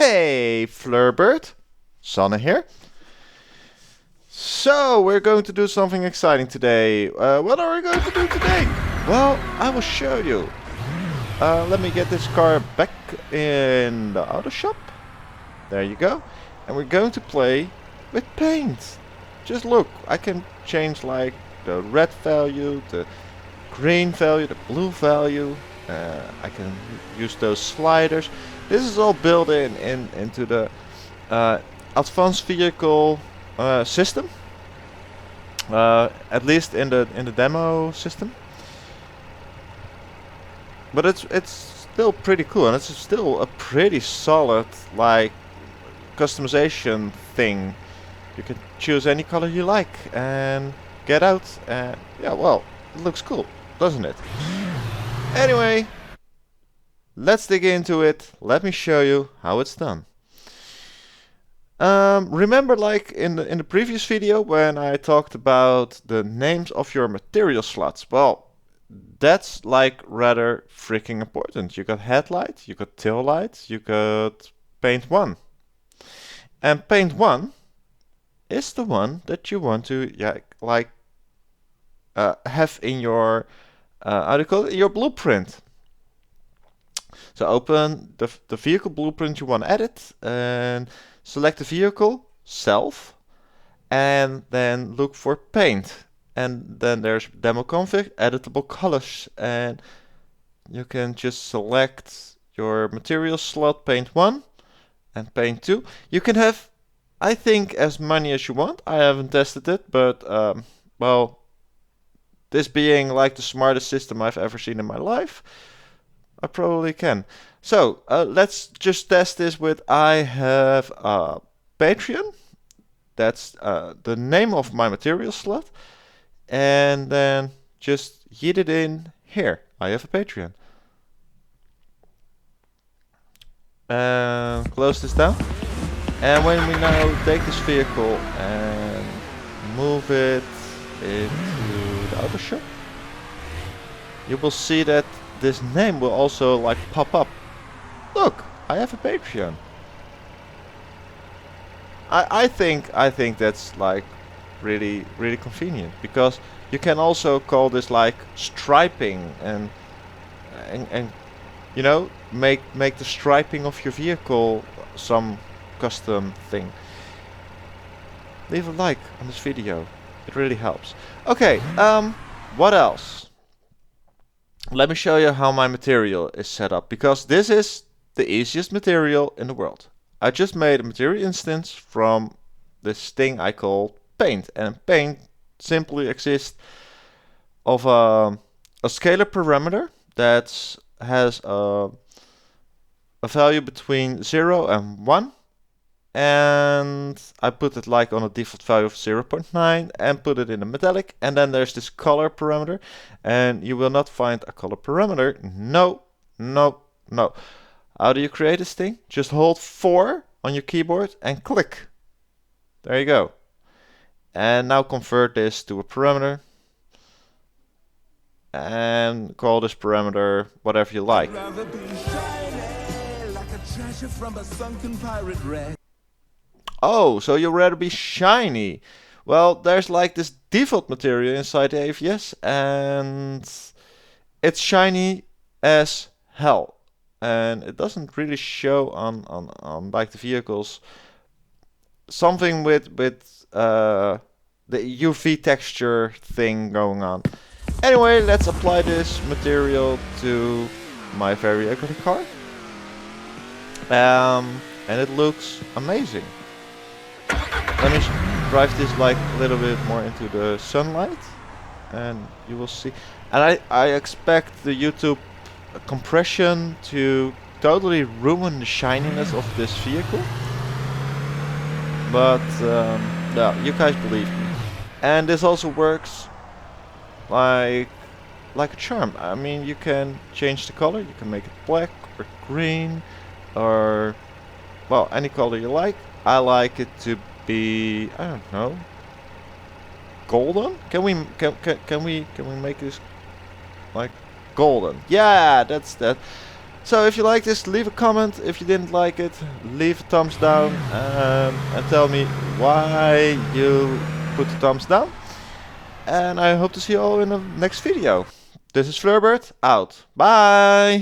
Hey, Flurbird, Sanne here. So, we're going to do something exciting today. What are we going to do today? Well, I will show you. Let me get this car back in the auto shop. There you go. And we're going to play with paint. Just look, I can change like the red value, the green value, the blue value. I can use those sliders. This is all built into the advanced vehicle system. At least in the demo system. But it's still pretty cool, and it's still a pretty solid like customization thing. You can choose any color you like and get out, and yeah, well, it looks cool, doesn't it? Anyway, let's dig into it. Let me show you how it's done. Remember, like in the previous video when I talked about the names of your material slots? Well, that's like rather freaking important. You got headlight, you got tail light, you got paint 1. And paint 1 is the one that you want to have in your how do you call it? Your blueprint. So open the vehicle blueprint you want to edit and select the vehicle self, and then look for paint. And then there's demo config, editable colors, and you can just select your material slot paint 1 and paint 2. You can have, I think, as many as you want. I haven't tested it, but well, this being like the smartest system I've ever seen in my life, I probably can. So let's just test this with, I have a Patreon. That's the name of my material slot. And then just yeet it in here. I have a Patreon. And close this down. And when we now take this vehicle and move it into the auto shop, you will see that this name will also like pop up. Look, I have a Patreon. I think that's like really convenient, because you can also call this like striping and you know, make the striping of your vehicle some custom thing. Leave a like on this video, it really helps. Okay, what else? Let me show you how my material is set up, because this is the easiest material in the world. I just made a material instance from this thing I call paint, and paint simply exists of a scalar parameter that has a value between 0 and 1, and I put it like on a default value of 0.9 and put it in a metallic. And then there's this color parameter, and you will not find a color parameter. No. How do you create this thing? Just hold 4 on your keyboard and click. There you go. And now convert this to a parameter and call this parameter whatever you like. Oh, so you'd rather be shiny. Well, there's like this default material inside the AVS, and it's shiny as hell. And it doesn't really show on like the vehicles. Something with the UV texture thing going on. Anyway, let's apply this material to my very ugly car. And it looks amazing. Let me drive this like a little bit more into the sunlight, and you will see. And I expect the YouTube compression to totally ruin the shininess of this vehicle. But yeah, you guys believe me. And this also works like a charm. I mean, you can change the color. You can make it black or green, or well, any color you like. I like it to be, I don't know, golden. Can we make this like golden? Yeah, that's that. So if you like this, leave a comment. If you didn't like it, leave a thumbs down and tell me why you put the thumbs down. And I hope to see you all in the next video. This is Fleurbert, out. Bye!